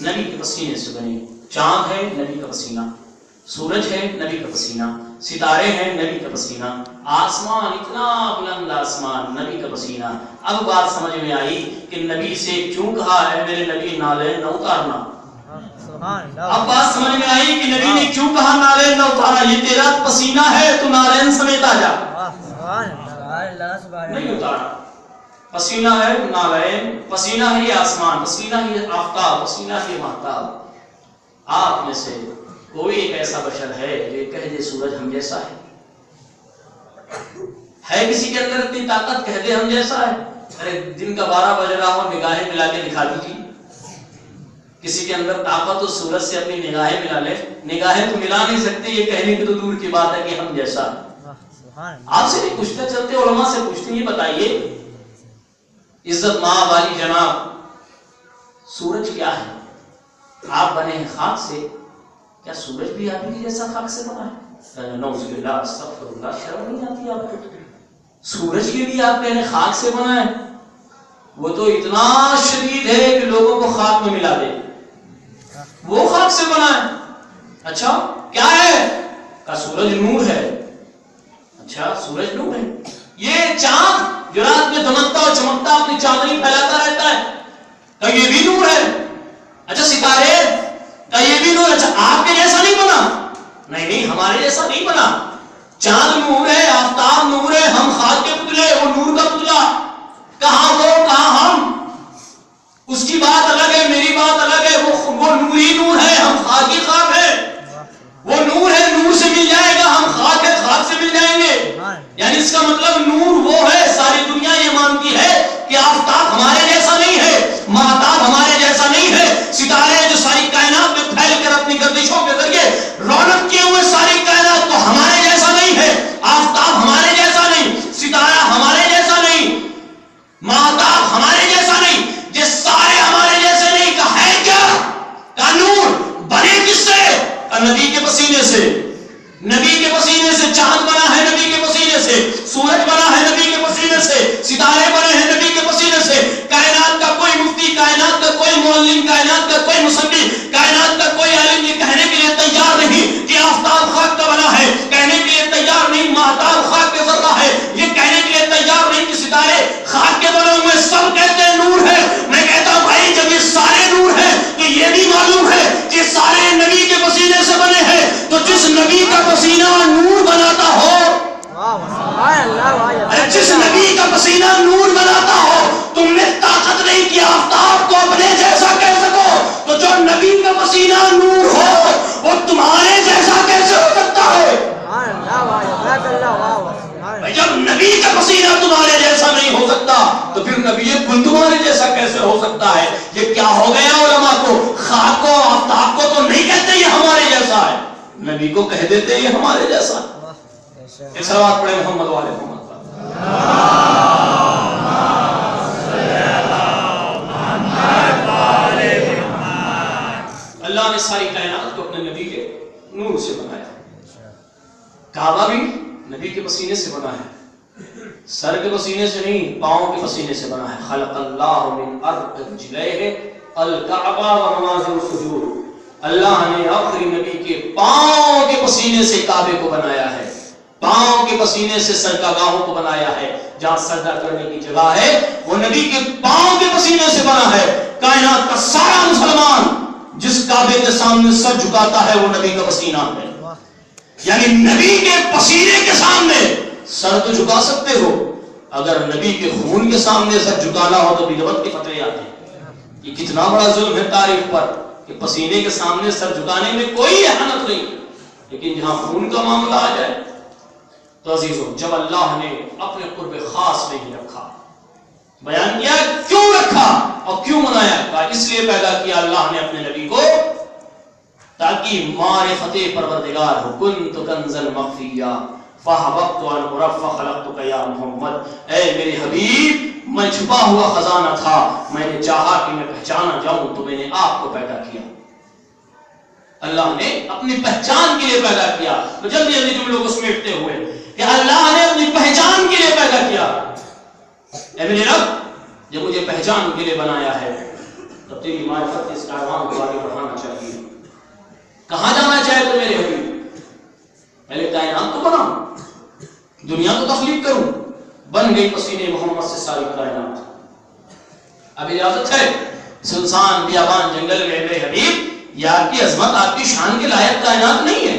نبی کے پسینے سے بنے. چاند ہے نبی کا پسینہ، سورج ہے نبی کا پسینہ، ستارے ہیں نبی کا پسینہ، آسمان اتنا بلند آسمان نبی کا پسینہ. اب بات سمجھ میں آئی کہ نبی سے کیوں کہا ہے میرے نبی نالے نہ اتارنا. اب بات سمجھ میں آئی کہ نبی نے کیوں کہا نالے نہ اتارنا. یہ تیرا پسینہ ہے تو نالین سمیت آ جا. نہیں اتارا. پسینہ ہے نالین، پسینہ ہے یہ آسمان، پسینہ ہے یہ آفتاب، پسینہ ہے یہ مہتاب. آپ میں سے کوئی ایک ایسا بشر ہے جو یہ کہہ دے سورج ہم جیسا ہے کسی کے اندر اتنی طاقت کہہ دے ہم جیسا ہے؟ ارے دن کا 12 بج رہا ہو نگاہیں ملا کے دکھا دیجیے. کسی کے اندر طاقت ہو سورج سے اپنی نگاہیں ملا لے. نگاہیں تو ملا نہیں سکتے، یہ کہنے کی تو دور کی بات ہے کہ ہم جیسا. آپ سے نہیں پوچھتے چلتے علماء سے پوچھتے یہ بتائیے عزت ماں والی جناب، سورج کیا ہے؟ آپ بنے ہیں خاک سے، کیا سورج بھی آپ کی جیسا خاک سے بنا ہے؟ نعوذ باللہ، استغفر اللہ، شرم نہیں آتی آپ کو؟ سورج کے لیے آپ کہنے خاک سے بنا ہے؟ وہ تو اتنا شدید ہے کہ لوگوں کو خاک میں ملا دے. وہ خاک سے بنا ہے. اچھا کیا ہے؟ کہ سورج نور ہے. اچھا سورج نور ہے. یہ چاند جو رات میں دمکتا اور چمکتا اپنی چاندنی پھیلاتا رہتا ہے، کہ یہ بھی نور ہے. اچھا ستارے کا یہ بھی نور. اچھا آپ کے جیسا نہیں بنا؟ نہیں ہمارے جیسا نہیں بنا. چاند نور ہے، آفتاب نور ہے، ہم خاک کے پتلے، وہ نور کا پتلا. کہاں وہ کہاں ہم؟ اس کی بات الگ ہے، میری بات الگ ہے. وہ نور ہی نور ہے، ہم خاک ہی خاک ہے. وہ نور ہے، نور سے مل جائے گا. ہم خاک ہے، خاک سے مل جائیں گے. یعنی اس کا مطلب نور وہ ہے. ساری دنیا یہ مانتی ہے کہ آفتاب ہمارے جیسا نہیں ہے، مہتاب ہمارے جیسا نہیں ہے. ستارے جو ساری کائنات میں پھیل کر اپنی گردشوں کے ذریعے رونق کیے ہوئے ساری کائنات تو ہمارے جیسا نہیں ہے. آفتاب ہمارے جیسا نہیں، ستارہ ہمارے جیسا نہیں، مہتاب ہمارے جیسا نہیں. یہ سارے ہمارے جیسے نہیں. کہ ہے کیا؟ کہ نور بنے کس سے؟ کہ نبی کے پسینے سے. نبی کے پسینے سے چاند بنا ہے، نبی کے پسینے سے سورج بنا ہے، نبی کے پسینے سے ستارے بنے ہیں، نبی کے پسینے سے. کائنات کا کوئی مفتی، کائنات کا کوئی معلم، کائنات کا کوئی مصنف، کائنات کا کوئی عالم یہ کہنے کے لیے تیار نہیں کہ آفتاب خاک کا بنا ہے. کہنے کے لیے تیار نہیں مہتاب خاک کا ذرہ ہے. یہ کہنے کے لیے تیار نہیں کہ ستارے خاک کے بنے ہوئے. سب کہتے ہیں نور ہے. میں کہتا ہوں بھائی جب یہ سارے نور ہیں تو یہ بھی معلوم ہے کہ سارے نبی کے پسینے سے بنے ہیں. تو جس نبی کا پسینہ نور بناتا ہو، جس نبی کا پسینہ نور بناتا ہو، تم نے طاقت نہیں کہ آفتاب کو اپنے جیسا کہہ سکو. تو جو نبی کا پسینہ نور ہو وہ تمہارے جیسا کیسے ہو سکتا ہے؟ جب نبی کا پسینہ تمہارے جیسا نہیں ہو سکتا تو پھر نبی گل تمہارے جیسا کیسے ہو سکتا ہے؟ یہ کیا ہو گیا علماء کو؟ خاک کو آفتاب کو تو نہیں کہتے یہ ہمارے جیسا ہے، نبی کو کہہ دیتے یہ ہمارے جیسا. ایک صلوات پڑھے محمد والے محمد. اللہ نے ساری کائنات کو اپنے نبی کے نور سے بنایا. کعبہ بھی نبی کے پسینے سے بنا ہے، سر کے پسینے سے نہیں، پاؤں کے پسینے سے بنا ہے. خلق اللہ من ارق رجلیہ الکعبہ ونماز السجود. اللہ نے آخری نبی کے پاؤں کے پسینے سے کعبے کو بنایا ہے، پاؤں کے پسینے سے سجدگاہوں کو بنایا ہے. جہاں سجدہ کرنے کی جگہ ہے وہ نبی کے پاؤں کے پسینے سے بنا ہے. کائنات کا سارا مسلمان جس کعبے کے سامنے سر جھکاتا ہے وہ نبی کا پسینہ ہے. یعنی نبی کے پسینے کے سامنے سر تو جھکا سکتے ہو، اگر نبی کے خون کے سامنے سر جھکانا ہو تو بدعت کے فتوے آتے ہیں. یہ کتنا بڑا ظلم ہے تاریخ پر کہ پسینے کے سامنے سر جھکانے میں کوئی احانت نہیں، لیکن جہاں خون کا معاملہ آ جائے تو عزیزوں جب اللہ نے اپنے قرب خاص نہیں رکھا، بیان کیا کیوں رکھا اور کیوں منایا؟ کہا اس لیے پیدا کیا اللہ نے اپنے نبی کو تاکہ معرفت پروردگار ہو. کنت کنزا مخفیا فحببت ان اعرف فخلقتک یا محمد. اے میرے حبیب میں چھپا ہوا خزانہ تھا، میں نے چاہا کہ میں پہچانا جاؤں تو میں نے آپ کو پیدا کیا. اللہ نے اپنی پہچان کے لیے پیدا کیا. تو جلدی جلدی تم لوگ سمیٹتے ہوئے کہ اللہ نے اپنی پہچان کے لیے پیدا کیا. اے میرے رب جب مجھے پہچان کے لیے بنایا ہے تب تیری معرفت اس کاروان کو آگے بڑھانا چاہیے. کہاں جانا چاہے تو میرے حبیب؟ پہلے کائنات کو بناؤں, دنیا کو تخلیق کروں. بن گئی پسینے محمد سے ساری کائنات. اب اجازت ہے سنسان بیابان جنگل میں میرے حبیب, یہ آپ کی عظمت آپ کی شان کے لائق کائنات نہیں ہے,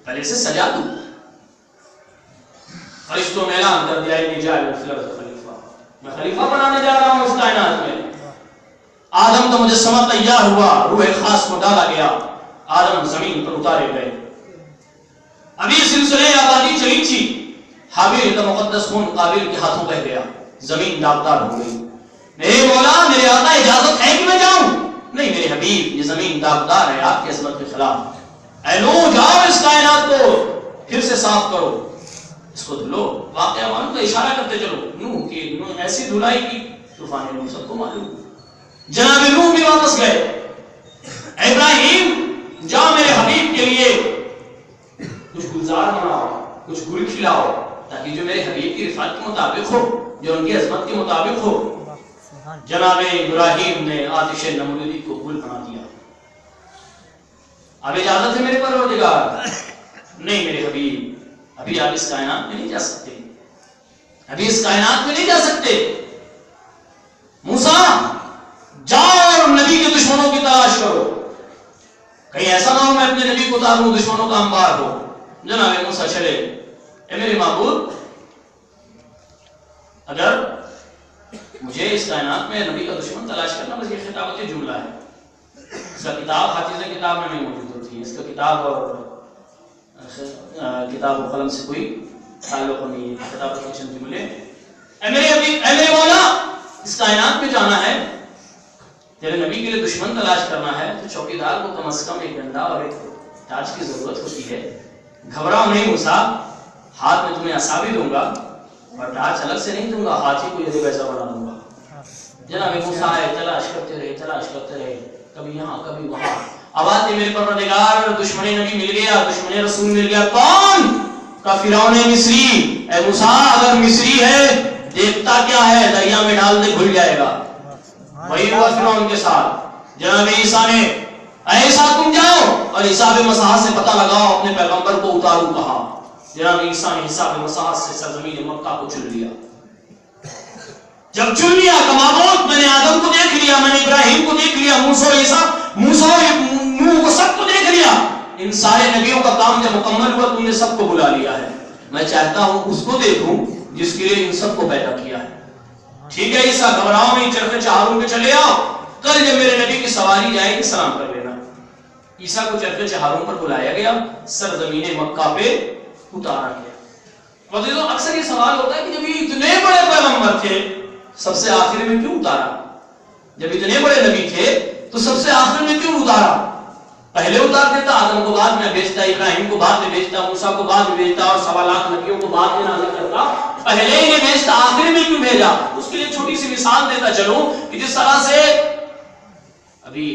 پہلے سے سجا دوں. فرشتوں نے اعلان کر دیا انی جاعل فی الارض خلیفہ, میں خلیفہ بنانے جا رہا ہوں اس کائنات میں. آدم کا مجسمہ تیار ہوا, روح خاص کو ڈالا گیا, آدم زمین پر اتارے گئے. ابھی سلسلے آبادی چلی تھی, حابیل کا مقدس خون قابیل کے ہاتھوں بہ گیا, زمین داغدار ہو گئی. میرے مولا میرے آقا اجازت ہے کہ میں جاؤں؟ نہیں میرے حبیب, یہ زمین داغدار ہے آپ کی عظمت کے خلاف. اے نوح جاؤ اس کائنات کو پھر سے صاف کرو, اس کو دھلو. واقعہ معلوم کا اشارہ کرتے چلو. نوح کی ایسی دھلائی کی طوفان نوح سب کو معلوم. جناب نوح بھی واپس گئے. ابراہیم جاؤ میرے حبیب کے لیے کچھ گلزار بناؤ, کچھ گل کھلاؤ, تاکہ جو میرے حبیب کی رفعت کے مطابق ہو, جو ان کی عظمت کے مطابق ہو. جناب ابراہیم نے آتش نمرودی کو گل بنا دیا. اب اجازت ہے میرے پروردگار؟ نہیں میرے حبیب, ابھی آپ اس کائنات میں نہیں جا سکتے, ابھی اس کائنات میں نہیں جا سکتے. موسیٰ جاؤ اور نبی کے دشمنوں کی تلاش کرو, کہیں ایسا نہ ہو میں اپنے نبی کو اتاروں دشمنوں کا انبار ہو. جناب موسیٰ چلے. اے میرے معبود, اگر مجھے اس کائنات میں نبی کا دشمن تلاش کرنا, بس یہ خطابتی جملہ ہے. اس کا کتاب حافظ کتاب میں نہیں موجود ہوتی ہے, اس کا کتاب اور کتاب و قلم سے کوئی تعلق نہیں ہے. خطابت کے چند جملے. اے میرے مولا, اس کائنات میں جانا ہے, تیرے نبی کے لیے دشمن تلاش کرنا ہے, تو چوکیدار کو کم از کم ایک ڈنڈا اور ایک تاج کی ضرورت ہوتی ہے. گھبراؤ نہیں موسیٰ, ہاتھ میں تمہیں عصا بھی دوں گا اور ٹارچ الگ سے نہیں دوں گا, ہاتھی کو یہ ویسا بنا دوں گا. جناب موسیٰ آئے, تلاش کرتے رہے, کبھی یہاں کبھی وہاں. آواز دی میرے پروردگار, دشمن نبی مل گیا, دشمن رسول مل گیا. کون؟ کا فرعون مصری. اے موسیٰ اگر مصری ہے دیکھتا کیا ہے, دریا میں ڈال دے گھل جائے گا. وہی ہوا فرعون کے ساتھ. جناب عیسیٰ نے, اے عیسیٰ تم جاؤ اور حساب مساحت سے پتہ لگاؤ اپنے پیغمبر کو اتاروں کہا. جناب عیسیٰ نے حساب مساحت سے سرزمین مکہ کو چن لیا. جب چن لیا کمابوت, میں نے آدم کو دیکھ لیا, میں نے ابراہیم کو دیکھ لیا, موسیٰ عیسیٰ نوح کو سب کو دیکھ لیا. ان سارے نبیوں کا کام جب مکمل ہوا تم نے سب کو بلا لیا ہے. میں چاہتا ہوں اس کو دیکھوں جس کے لیے ان سب کو پیدا کیا ہے. ٹھیک ہے عیسیٰ, گھبراؤ نہیں, چرخ چہاروں پہ چلے آؤ, کل جب میرے نبی کی سواری جائے گی سلام کر لینا. عیسیٰ کو چرخ چہاروں پر بلایا گیا, سرزمین مکہ پہ اتارا گیا. اکثر یہ سوال ہوتا ہے کہ جب یہ اتنے بڑے پیغمبر تھے سب سے آخر میں کیوں اتارا؟ جب اتنے بڑے نبی تھے تو سب سے آخر میں کیوں اتارا؟ پہلے اتار دیتا, آدم کو بعد میں بھیجتا, ابراہیم کو بعد میں بھیجتا, موسیٰ کو بعد میں بھیجتا, اور 1.25 لاکھ نبیوں کو بعد میں نازل کرتا. پہلے ہی بھیجتا, آخر میں کیوں بھیجا؟ اس کے لیے چھوٹی سی مثال دیتا چلوں کہ جس طرح سے ابھی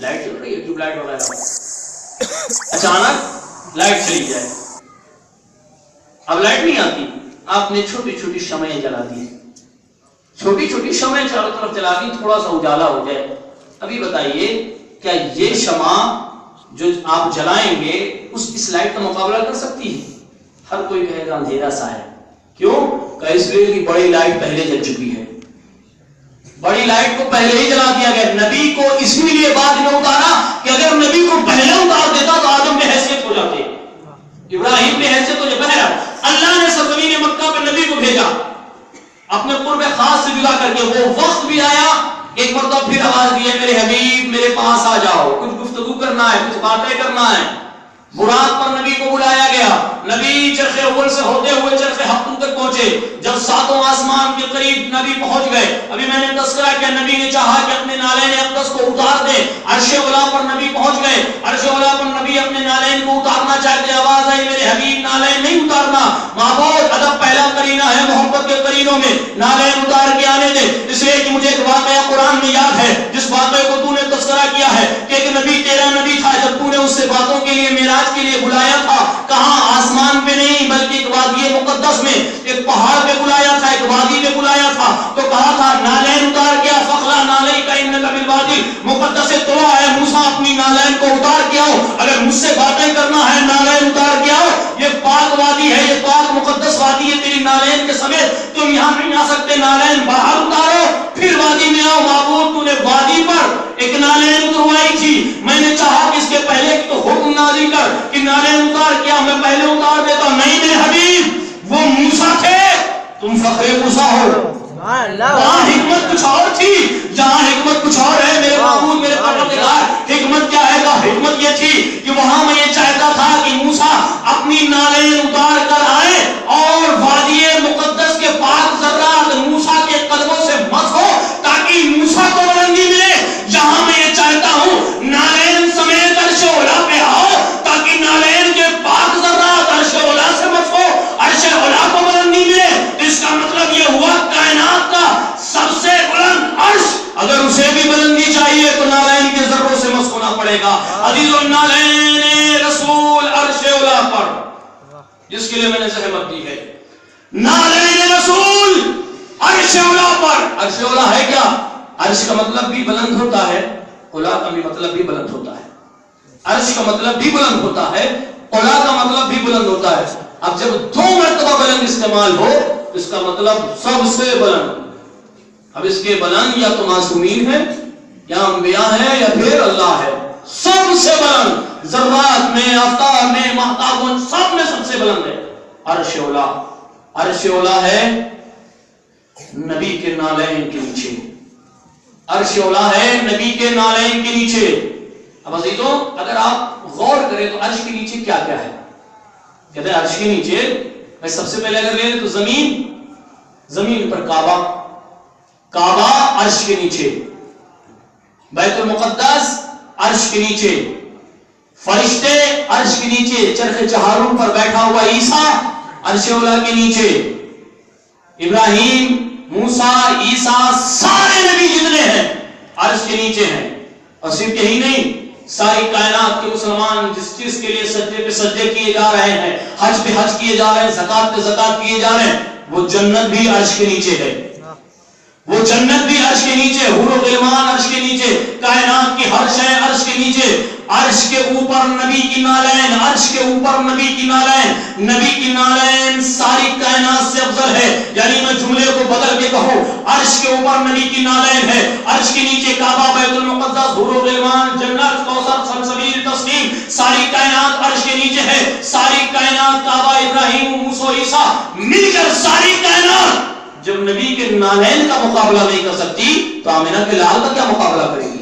لائٹ چل رہی ہے, ٹیوب لائٹ وغیرہ, اچانک لائٹ چلی جائے, اب لائٹ نہیں آتی, آپ نے چھوٹی چھوٹی شمعیں جلا دی, چھوٹی چھوٹی شمعیں چاروں طرف جلا دی, تھوڑا سا اجالا ہو جائے. ابھی بتائیے کیا یہ شمع جو آپ جلائیں گے اس لائٹ کا مقابلہ کر سکتی ہے؟ ہر کوئی کہے گا اندھیرا سا ہے. کیوں؟ کہ اس لیے کہ بڑی لائٹ پہلے جل چکی ہے, بڑی لائٹ کو پہلے ہی جلا دیا گیا. نبی کو اسی لیے بعد میں اتارا کہ اگر نبی کو پہلے اتار دیتا تو آدم کی حیثیت ہو جاتے, ابراہیم کی حیثیت ہو جاتی. اللہ نے سرزمین مکہ پہ نبی کو بھیجا اپنے قرب خاص سے جدا کر کے. وہ وقت بھی آیا, ایک مرتبہ پھر آواز دی ہے میرے حبیب میرے پاس آ جاؤ, کچھ گفتگو کرنا ہے, کچھ باتیں کرنا ہے. برات پر نبی کو بلایا گیا. نبی چرخ اول سے ہوتے ہوئے چرخ ہفتم تک پہنچے. جب ساتوں آسمان کے قریب نبی پہنچ گئے, ابھی میں نے تذکرہ کیا, نبی نے چاہا کہ اپنے نالین اقدس کو اتار دے. عرش اولا پر نبی پہنچ گئے. عرش اولا پر نبی اپنے نالین کو اتارنا چاہتے, آواز آئی میرے حبیب نالین نہیں اتارنا. معبود ادب پہلا قرینہ ہے محبت کے قرینوں میں, نالین اتار کے آنے دے. اس لیے کہ مجھے ایک واقعہ قرآن میں یاد ہے جس واقعے کو تو نے تذکرہ کیا ہے کہ ایک نبی تیرا نبی تھا, جب تو نے اس سے باتوں کے لیے معراج کے لیے بلایا تھا, کہاں آسمان پہ نہیں بلکہ ایک وادی مقدس میں, ایک پہاڑ پہ بلایا تھا, ایک وادی پہ بلایا تھا, تو کہا تھا نالین اتار کیا, فخلا نالئی کا انک مقدس طوا ہے، موسیٰ اپنی نالین کو اتار کے آؤ، اگر مجھ سے باتیں کرنا ہے نالین اتار کے آؤ، یہ پاک وادی ہے، یہ پاک مقدس وادی ہے، تیری نالین کے سمیت تم یہاں نہیں آ سکتے، نالین باہر اتارو پھر وادی میں آؤ۔ معبود تو نے وادی پر ایک نالین اتروائی تھی، میں نے چاہا کہ اس کے پہلے تو حکم نازل کر کہ نالین اتار کیا، میں پہلے اتار دیتا، نہیں میرے حبیب وہ موسیٰ تھے، تم فخر موسیٰ ہو۔ وہاں حکمت کچھ اور تھی، جہاں حکمت کچھ اور ہے میرے معبود میرے پروردگار۔ حکمت کیا ہے؟ حکمت یہ تھی کہ وہاں میں یہ چاہتا تھا کہ موسیٰ اپنی نالین اتار کر آئے اور وادی مقدس کے پاک ذرات موسیٰ کے قدموں سے مس ہو تاکہ موسیٰ کو بلندی ملے۔ جہاں میں یہ چاہتا ہوں نالین سمیت عرش اولا پہ آؤ تاکہ نالین کے پاک ذرات عرش اولا سے مس ہو، عرش اولا کو بلندی ملے۔ اس کا مطلب یہ ہوا کائنات کا سب سے بلند عرش اگر اسے بھی بلندی چاہیے تو نالین کے ذروں سے مس ہونا پڑے گا۔ عزیزو نالین رسول عرش اولا پر، جس کے لیے میں نے زحمت دی ہے، نالین رسول عرش اولا پر۔ عرش اولا ہے کیا؟ عرش کا مطلب بھی بلند ہوتا ہے، اولا کا بھی مطلب بھی بلند ہوتا ہے۔ عرش کا مطلب بھی بلند ہوتا ہے، اولا کا مطلب بھی بلند ہوتا ہے۔ اب جب دو مرتبہ بلند استعمال ہو اس کا مطلب سب سے بلند۔ اب اس کے بلند یا تو معصومین ہے یا انبیاء ہے یا پھر اللہ ہے۔ سب سے بلند ذرات میں، آفتاب میں، مہتاب میں، سب میں سب سے بلند ہے عرش اولا۔ عرش اولا ہے نبی کے نالین کے نیچے، عرش اولا ہے نبی کے نالین کے نیچے۔ اب عزیزوں اگر آپ غور کریں تو عرش کے نیچے کیا کیا ہے؟ کہتے ہیں عرش کے نیچے میں سب سے پہلے اگر لے لیں تو زمین، زمین پر کعبہ، کعبہ عرش کے نیچے، بیت المقدس عرش کے نیچے، فرشتے عرش کے نیچے، چرخ چہاروں پر بیٹھا ہوا عیسیٰ عرش اولا کے نیچے، ابراہیم، موسیٰ، عیسیٰ، سارے نبی جتنے ہیں عرش کے نیچے ہیں۔ اور صرف یہی نہیں، ساری کائنات کے مسلمان جس چیز کے لیے سجدے پہ سجدے کیے جا رہے ہیں، حج پہ حج کیے جا رہے ہیں، زکات پہ زکات کیے جا رہے ہیں، وہ جنت بھی عرش کے نیچے ہے، وہ جنت بھی عرش کے نیچے، حور و غلمان عرش کے نیچے، کائنات کی ہر شے عرش کے نیچے، عرش کے اوپر نبی کی نالین، عرش کے اوپر نبی کی نالین، نبی کی نالین ساری کائنات سے افضل ہے۔ یعنی میں جملے کو بدل کے کہوں، عرش کے اوپر نبی کی نالین ہے، عرش کے نیچے کعبہ، بیت المقدس، حور و غلمان، جنت، کوثر، سلسبیل، تسلیم، ساری کائنات عرش کے نیچے ہے۔ ساری کائنات کعبہ، ابراہیم، موسیٰ، عیسیٰ مل کر ساری کائنات جب نبی کے نالین کا مقابلہ نہیں کر سکتی تو آمنہ کے لال کا کیا مقابلہ کرے گی؟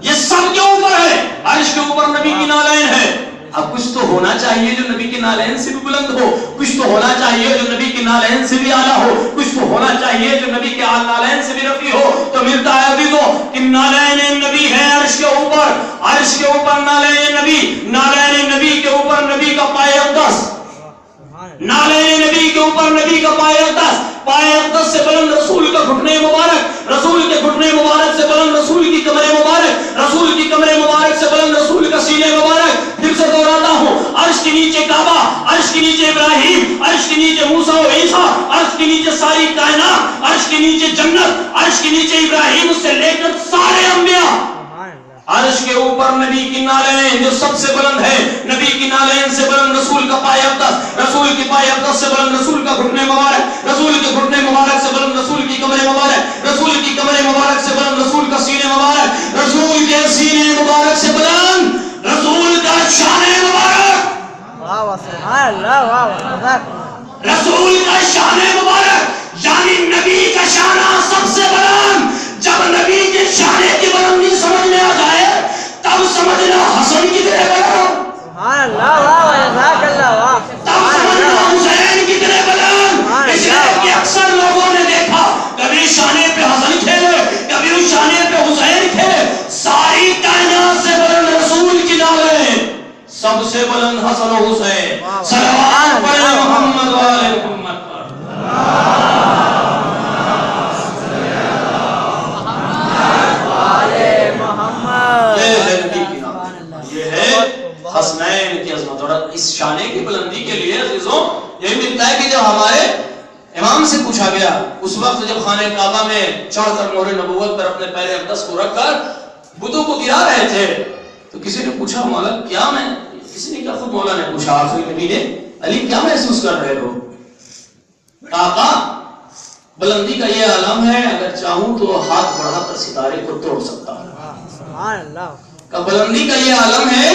یہ سب کے اوپر ہے، عرش کے اوپر نبی کی نالین ہے۔ اب کچھ تو ہونا چاہیے جو نبی کی نالین سے بھی بلند ہو، کچھ تو ہونا چاہیے جو نبی کی نالین سے بھی اعلیٰ ہو، کچھ تو ہونا چاہیے جو نبی کے نالین سے بھی رفیع ہو۔ تو ملتا ہے عزیزو کہ نالین نبی ہے عرش کے اوپر، عرش کے اوپر نالین نبی، نالین نبی کے اوپر نبی کا پائے اقدس، نالین نبی کے اوپر نبی کا پائے اقدس، پائے اقدس سے بلند رسول کا گھٹنے مبارک، رسول کے گھٹنے مبارک سے بلند رسول کی کمر مبارک، رسول کی کمر مبارک سے بلند رسول کا سینے مبارک۔ پھر سے دہراتا ہوں، عرش کے نیچے کعبہ، عرش کے نیچے ابراہیم، عرش کے نیچے موسیٰ و عیسیٰ، عرش کے نیچے ساری کائنات، عرش کے نیچے جنت، عرش کے نیچے ابراہیم سے لے کر سارے انبیاء، عرش کے اوپر نبی کی نالین جو سب سے بلند ہے، نبی کی نالین سے بلند رسول کا پائے اقدس، رسول کی پائے اقدس سے بلند رسول کا گھٹنے مبارک، رسول کے گھٹنے مبارک سے بلند رسول کی کمر مبارک، رسول کی کمر مبارک سے بلند رسول کا سینے مبارک، رسول کے سینے مبارک سے بلند رسول کا شان مبارک، رسول کا شان مبارک، یعنی نبی کا شانہ سب سے بلند۔ جب نبی کے شانے کی بلندی سمجھ میں آ جائے تب سمجھنا حسن کی طرح بلند، تب سمجھنا حسین کی طرح بلند۔ اس لیے کہ اکثر لوگوں نے دیکھا کبھی شانے پہ حسن کھیلے، کبھی اس شانے پہ حسین کھیلے، ساری کائنات سے بلند رسول کی نالین، سب سے بلند حسن و حسین۔ صلوات پڑھیں محمد و آل محمد پر۔ حسنین کی عظمت اور اس شانے کی بلندی کے لیے عزیزوں یہی ملتا ہے کہ جب ہمارے امام سے پوچھا گیا اس وقت جب خانہ کعبہ میں چڑھ کر مہر نبوت پر اپنے پیر اقدس کو رکھ کر بتوں کو گرا رہے تھے تو کسی نے پوچھا مولا کیا میں، کسی نے کیا، خود مولا نے پوچھا آخری نبی نے، علی کیا محسوس کر رہے ہو؟ آقا بلندی کا یہ عالم ہے، اگر چاہوں تو ہاتھ بڑھا کر ستارے کو توڑ سکتا ہوں۔ سبحان اللہ۔ کہ بلندی کا یہ عالم ہے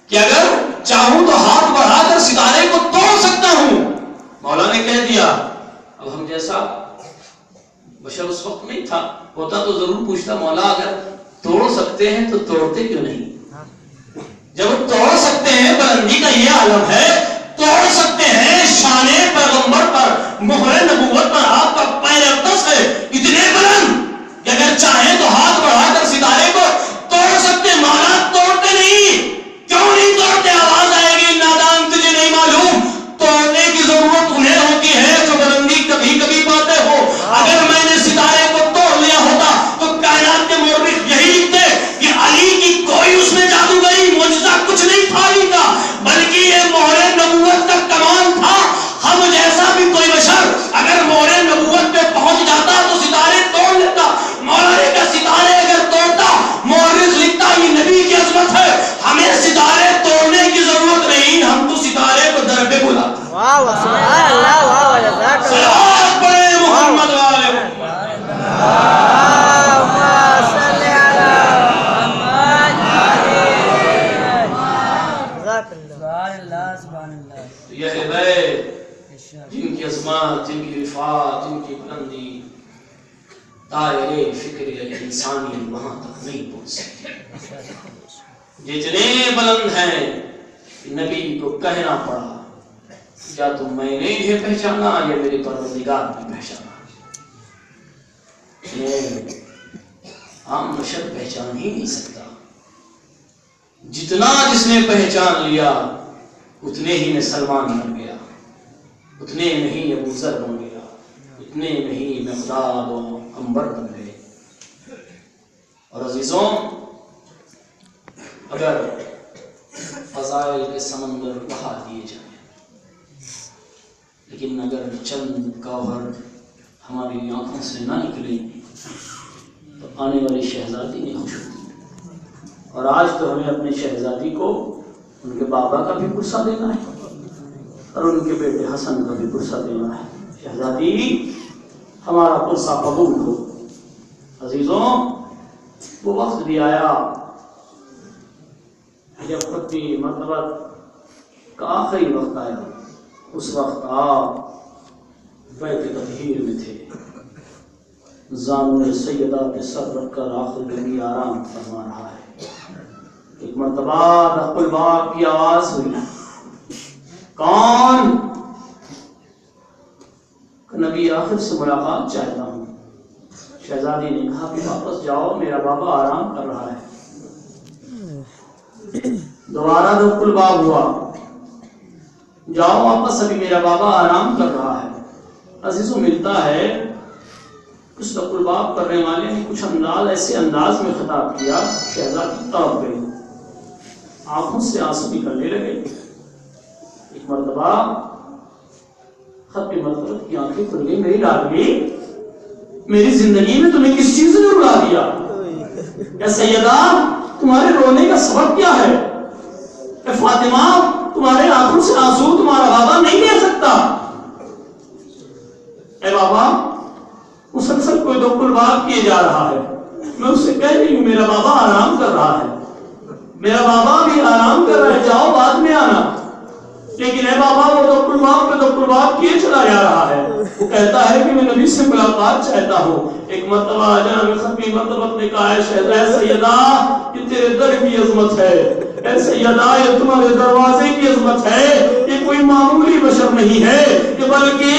کہ اگر چاہوں تو ہاتھ بڑھا کر ستارے کو توڑ سکتا ہوں۔ مولا نے کہہ دیا، اب ہم جیسا بشر اس وقت نہیں تھا، ہوتا تو ضرور پوچھتا مولا اگر توڑ سکتے ہیں تو توڑتے کیوں نہیں؟ جب توڑ سکتے ہیں، بلندی کا یہ عالم ہے، توڑ سکتے ہیں شان پیغمبر پر، مہر نبوت پر آپ کا پیر اقدس ہے اتنے بلند کہ اگر چاہیں تو ہاتھ بڑھا کر ستارے کو توڑ سکتے۔ مولا توڑتے نہیں، کیوں نہیں توڑتے؟ آواز آئے گی نادان تجھے نہیں معلوم، توڑنے کی ضرورت انہیں ہوتی ہے جو بلندی کبھی کبھی پاتے ہو۔ اگر میں نے ستارے کو توڑ لیا ہوتا تو کائنات کے مورخ یہی لکھتے کہ علی کی کوئی اس میں جادوگری معجزہ کچھ نہیں تھا علی کا، بلکہ یہ مہر نبوت کا کمال تھا۔ ہم جیسا بھی کوئی بشر اگر مہر نبوت پہ پہنچ جاتا تو ستارے توڑ لیتا۔ مولانا کا ستارے اگر توڑتا، مورخ لکھتا یہ نبی کی عظمت ہے، ہمیں ستارے توڑنے کی ضرورت نہیں، ہم تو ستارے کو در پہ بلاتے۔ واہ واہ، سبحان اللہ، واہ واہ، جزاک اللہ۔ صلوات پڑھیں محمد والے اللہم صلی علی محمد۔ جزاک اللہ، سبحان اللہ۔ یہ ہدایت جن کی عظمت، جن کی رفعت، جن کی بلندی دائرے فکر انسانی وہاں تک نہیں پہنچ سکتے، جتنے بلند ہیں کہ نبی کو کہنا پڑا یا تو میں نے انہیں پہچانا یا میرے پروردگار نے پہچانا۔ عام بشر پہچان ہی نہیں سکتا، جتنا جس نے پہچان لیا اتنے ہی میں سلمان بن گیا، اتنے میں ہی ابو ذر بن گیا، اتنے میں ہی مقداد و عنبر بن گئے۔ اور عزیزوں، اگر فضائل کے سمندر بہا دیے جائیں لیکن اگر چند گوہر ہماری آنکھوں سے نہ نکلیں تو آنے والی شہزادی نہیں خوش ہوتی۔ اور آج تو ہمیں اپنی شہزادی کو ان کے بابا کا بھی پرسہ دینا ہے اور ان کے بیٹے حسن کا بھی پرسہ دینا ہے۔ شہزادی ہمارا پرسہ قبول ہو۔ عزیزوں، وہ وقت بھی آیا جب ختمی مرتبہ کا آخری وقت آیا، اس وقت آپ بیت تطہیر میں تھے، زانو سیدہ پہ سر رکھ کر آخر نبی آرام فرما رہا ہے۔ ایک مرتبہ رق الباب کی آواز ہوئی، کون؟ کہ نبی آخر سے ملاقات چاہتا ہوں۔ شہزادی نے کہا کہ واپس جاؤ، میرا بابا آرام کر رہا ہے۔ دوبارہ رق الباب ہوا، جاؤ واپس، ابھی میرا بابا آرام کر رہا ہے۔ عزیزوں، ملتا ہے کچھ رق الباب کرنے والے نے کچھ ایسے انداز میں خطاب کیا، شہزادی تڑپ گئی، آنکھوں سے آنسو نکلنے لگے۔ ایک مرتبہ ختم مرتبہ کی آنکھیں کھل گئی، میری لاڈلی، میری زندگی میں تمہیں کس چیز نے رلا دیا؟ اے سیدہ، تمہارے رونے کا سبب کیا ہے؟ اے فاطمہ، تمہارے آنکھوں سے آنسو تمہارا بابا نہیں لے سکتا۔ اے بابا، مسلسل کوئی رق الباب کیے جا رہا ہے، میں اس سے کہہ رہی ہوں میرا بابا آرام کر رہا ہے، میرا بابا بھی آرام کر رہا ہے، جاؤ بعد میں آنا۔ لیکن اے بابا، وہ رق الباب پہ رق الباب کیے چلا جا رہا ہے، وہ کہتا ہے کہ میں نبی سے ملاقات چاہتا ہوں۔ ایک مرتبہ جناب ختمی مرتبہ نے کہا ہے، اے سیدہ، یہ تیرے در کی عظمت ہے، اے سیدہ، یہ تمہارے دروازے کی عظمت ہے، یہ کوئی معمولی بشر نہیں ہے، یہ بلکہ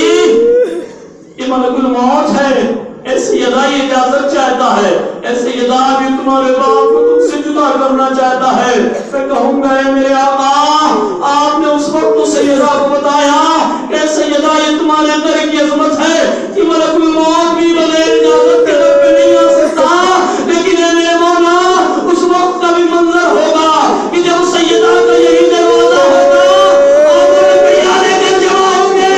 یہ ملک الموت ہے۔ اے سیدہ، یہ اجازت چاہتا ہے، اے سیدہ، بھی تمہارے باپ کو تم سے جدا کرنا چاہتا ہے۔ میں کہوں گا، اے میرے آقا، آپ نے اس وقت تو سیدہ کو بتایا کہ سیدہ، یہ تمہارے در کی عظمت ہے کہ ملک الموت بھی بغیر اجازت کے در پہ نہیں آ سکتا۔ لیکن اے میرے مولا، اس وقت کا بھی منظر ہوگا کہ جب سیدہ کا یہی دروازہ ہوگا، آپ نے پیارے کے جمع ہوں گے۔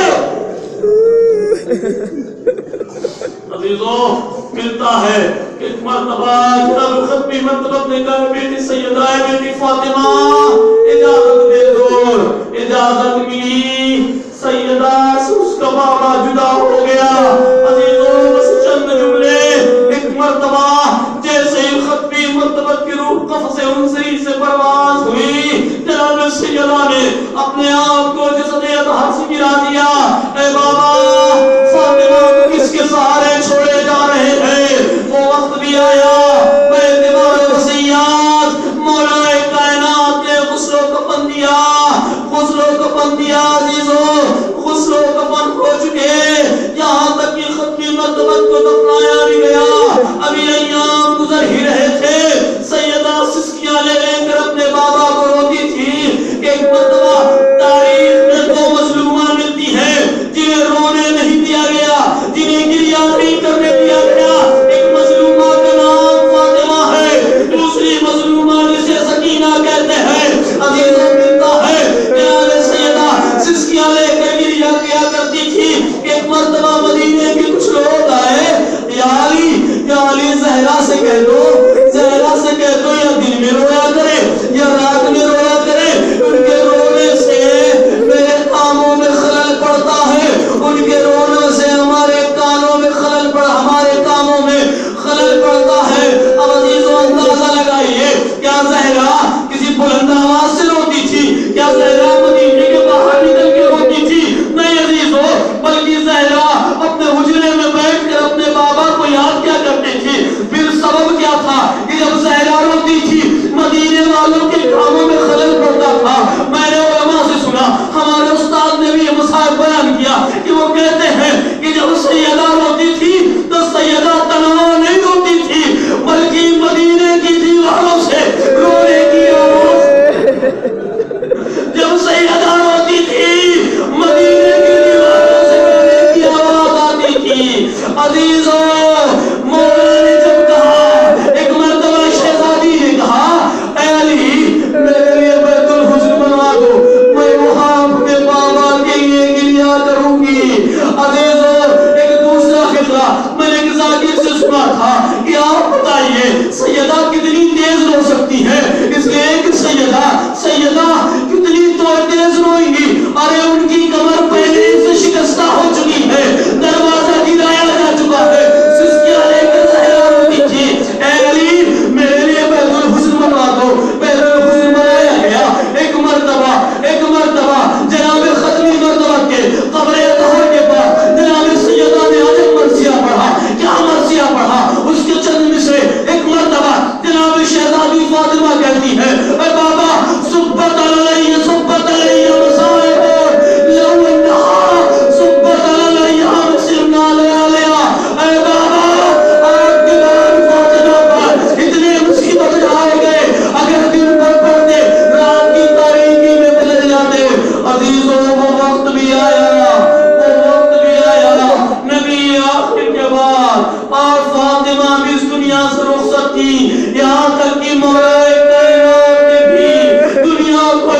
ختمی مرتبہ نے کہا بیٹی سیدہ ہے بیٹی فاطمہ اجازت دے دو. اجازت ملی. سیدہ سے اس کا بابا جدا ہو گیا. عزیزوں بس چند جملے. ایک مرتبہ جیسے ہی ختمی مرتبہ کی روح قفص انسری سے پرواز ہوئی جناب سیدہ نے اپنے آپ کو جسد اطہر سے گرا دیا. اے بابا فاطمہ کو کس کے سہارے چھوڑے جا رہے ہیں؟ وہ وقت بھی آیا بے اعتبار وصیات مولا کائنات نے غسل و کفن دیا. غسل و کفن دیا. عزیزوں غسل و کفن ہو چکے یہاں تک کہ ختمی مرتبہ کو دفنایا بھی گیا. ابھی ایام گزر ہی رہے تھے. سیدہ سسکیاں لے لے کر اپنے بابا کو روتی تھی. ایک مرتبہ تاریخ میں دو مظلومہ ملتی ہیں جنہیں رونے نہیں دیا گیا, جنہیں گریہ نہیں کرنے دیا گیا. ایک مظلومہ کا نام فاطمہ ہے, دوسری مظلومہ جسے سکینہ کہتے ہیں. عزیزوں ملتا ہے کہ سیدہ سسکیاں لے کر گریہ کیا کرتی تھی. ایک مرتبہ مدینے کے کچھ لوگ آئے. یا علی زہرا سے کہہ دو, زہرا سے کہہ دو یا دن میں رویا کرے یا رات میں رویا کرے. ان کے رونے سے میرے کاموں میں خلل پڑتا ہے. ان کے رونے سے ہمارے کانوں میں خلل پڑ ہمارے کاموں میں خلل پڑتا ہے. اب عزیزوں اندازہ لگائیے کیا زہرا کسی بلند آواز سے روتی تھی؟ کیا زہرا مدینے کے باہر نکل کے روتی تھی؟ نہیں عزیزوں, بلکہ زہرا اپنے حجرے میں بیٹھ کر اپنے بابا کو یاد کیا کرتی تھی. پھر سبب کیا تھا کہ جب زہرا روتی تھی مدینے والوں کے کاموں میں خلل پڑتا تھا. میں نے علماء سے سنا, ہمارے استاد نے بھی یہ مسائل بیان کیا کہ وہ کہتے ہیں کہ جب سیدہ روتی تھی تو سیدہ تنہا نہیں روتی تھی بلکہ مدینے کی دیواروں سے رونے کی آواز. جب سیدہ روتی تھی مدینے کی دیواروں سے رونے کی آواز آتی تھی. عزیزوں مولا نے جب کہا, ایک مرتبہ شہزادی نے کہا اے علی میرے لیے بیت الحزن بنوا دو, میں وہاں اپنے بابا کے لیے گریہ کروں گی. عزیزوں ایک دوسرا خطرہ میں نے ایک ذاکر سے سنا تھا کہ آپ بتائیے سیدہ کتنی تیز رو سکتی ہے. اس لیے ایک سیدہ کتنی تو تیز روئیں گی. ارے ان کی کمر پہلے سے شکستہ ہو چکی ہے, دروازہ گرایا جا چکا ہے. سسکیاں لے کر زہرا روتی تھی. اے علی میرے لیے بیت الحزن بنوا دو. بیت الحزن بنایا گیا. ایک مرتبہ جناب ختمی مرتبہ کے قبر اطہر کے پاس جناب سیدہ نے عجب مرثیہ پڑھا. کیا مرثیہ پڑھا؟ اس کے چند مصرے. ایک مرتبہ جناب شہزادی فاطمہ کہتی ہے اے بابا صبت علیہ مصائب لو انہا صبت علیہ مسلمنا لیا. اے بابا آپ کے بعد فاطمہ پر اتنے مصیبت ڈھائے گئے, اگر دن بھر پڑھتے رات کی تاریکی میں بدل جاتے. عزیزوں وہ وقت بھی آیا, نبی آخر کے بعد اور فاطمہ بھی اس دنیا سے رخصت کی. یہاں تک کہ مولا کائنات نے بھی دنیا کو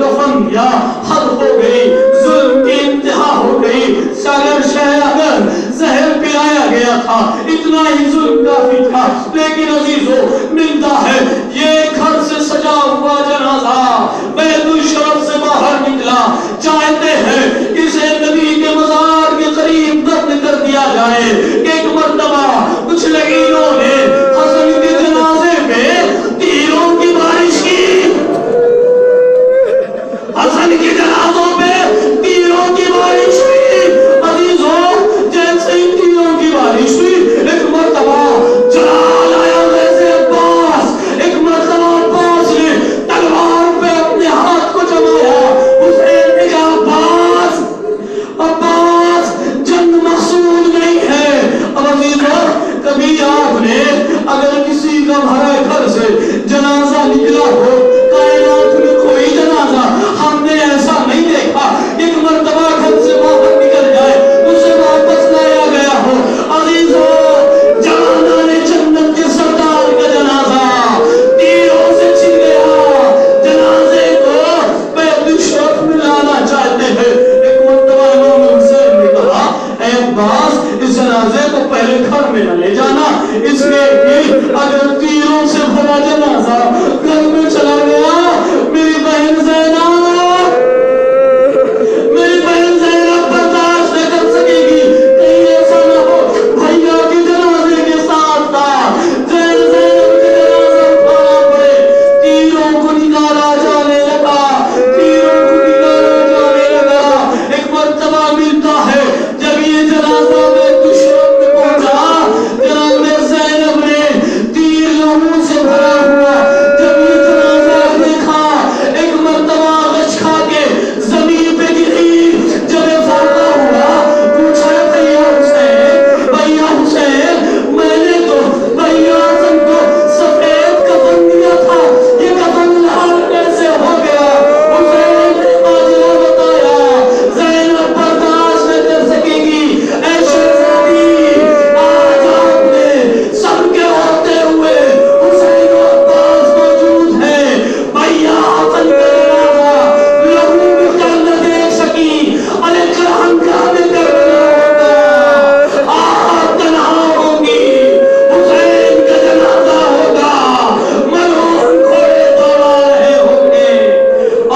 دفن یا حد ہو گئی، ظلم کی انتہا ہو گئی. اگر زہر پلایا گیا تھا اتنا ہی ظلم کافی تھا. لیکن عزیزو ملتا ہے یہ گھر سے سجا ہوا جنازہ بیت الشرف سے باہر نکلا. چاہتے ہیں اسے نبی کے مزار کے قریب دفن کر دیا جائے. ایک مرتبہ کچھ لگیروں نے حسن کے جنازے پہ تیروں کی بارش کی. حسن کے جنازوں پہ تیروں کی بارش ہوئی. عزیزوں جیسے ہی تیروں کی بارش ہوئی ایک مرتبہ جلال آیا ویسے عباس. ایک مرتبہ عباس نے تلوار پہ اپنے ہاتھ کو جمایا. حسین نے کہا عباس عباس جنگ مقصود نہیں ہے. اب عزیزوں کبھی آپ نے اگر کسی کا بھرے گھر سے جنازہ نکلا ہو کائنات میں کوئی جنازہ ہم نے ایسا نہیں دیکھا ایک مرتبہ گھر سے باہر نکل جائے اسے واپس لایا گیا ہو. عزیزوں جوانان جنت کے سردار کا جنازہ تیروں سے چھن گیا. جنازے کو بیت الشرف میں لانا چاہتے ہیں. ایک مرتبہ امام حسین نے کہا اے عباس اس جنازے کو پہلے گھر میں نہ لے جانا اس لیے کہ اگر تیروں سے بھرا جنازہ گھر میں چلا گیا میری بہن زینب برداشت نہ کر سکے گی. کہیں ایسا نہ ہو بھیا کے جنازے کے ساتھ تھا زینب کے جنازہ اٹھانا پڑے. تیروں کو نکالا جانے لگا. ایک مرتبہ ملتا ہے جب یہ جنازہ بیت الشرف میں پہنچا جناب زینب نے تیر لہو سے بھرا ہوا جب یہ جنازہ دیکھا ایک مرتبہ غش کھا کے زمین پہ گری. جب یہ فارغ ہوا پوچھا بھیا حسین میں نے تو بھیا حسن کو سفید کفن دیا تھا یہ کفن لال کیسے ہو گیا. حسین نے ماجرا بتایا. زینب برداشت نہ کر سکے گی. اے شہزادی آج آپ نے سب کے ہوتے ہوئے حسین و عباس موجود ہیں. بھیا حسن کا جنازہ لہو میں کر نہ دیکھ سکی علی کرہنگاہ میں کرنا ہوگا. آپ تنہا ہوں گی. حسین کا جنازہ ہوگا. ملعون گھوڑے دوڑا رہے ہوں گے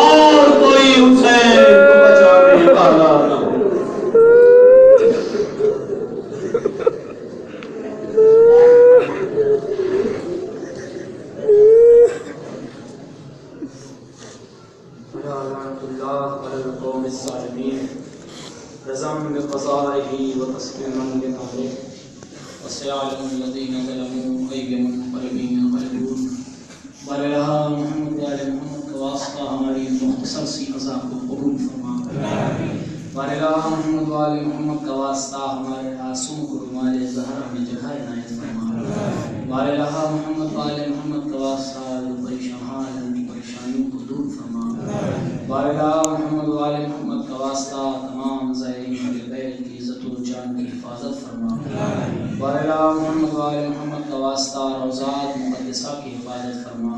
اور کوئی حسین کو بچانے والا نہ ہوگا. لعنة الله على القوم الظالمين رضا بقضائه وتسليما لقدره وسيعلم الذين ظلموا أي منقلب ينقلبون. بارها محمد وآل محمد کا واسطہ ہماری مختصر سی قضا کو قبول فرما. بارها محمد وآل محمد کا واسطہ ہمارے آنسوؤں کو رمال زہرا میں جگہ عنایت فرما. بارها محمد وآل محمد کا واسطہ پریشانیوں کو دور فرما. بارگاہ محمد وآل محمد کا واسطہ تمام زائرین اہل بیت کی عزت و جان کی حفاظت فرما. بارگاہ محمد وآل محمد کا واسطہ روضات مقدسہ کی حفاظت فرما.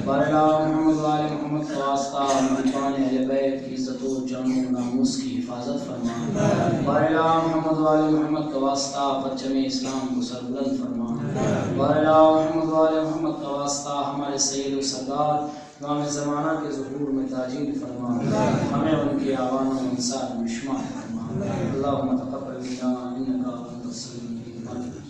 بارگاہ محمد وآل محمد کا واسطہ محبان اہل بیت کی عزت و جان و ناموس کی حفاظت فرما. بارگاہ محمد وآل محمد کا واسطہ پرچم اسلام کو سربلند فرما. بارگاہ محمد وآل محمد کا واسطہ ہمارے سید و سردار امام زمانہ کے ظہور میں تاجیل فرما. ہمیں ان کی آوان و انصار میں شمار فرما. اللہم تقبل منا انکا انت السمیع العلیم.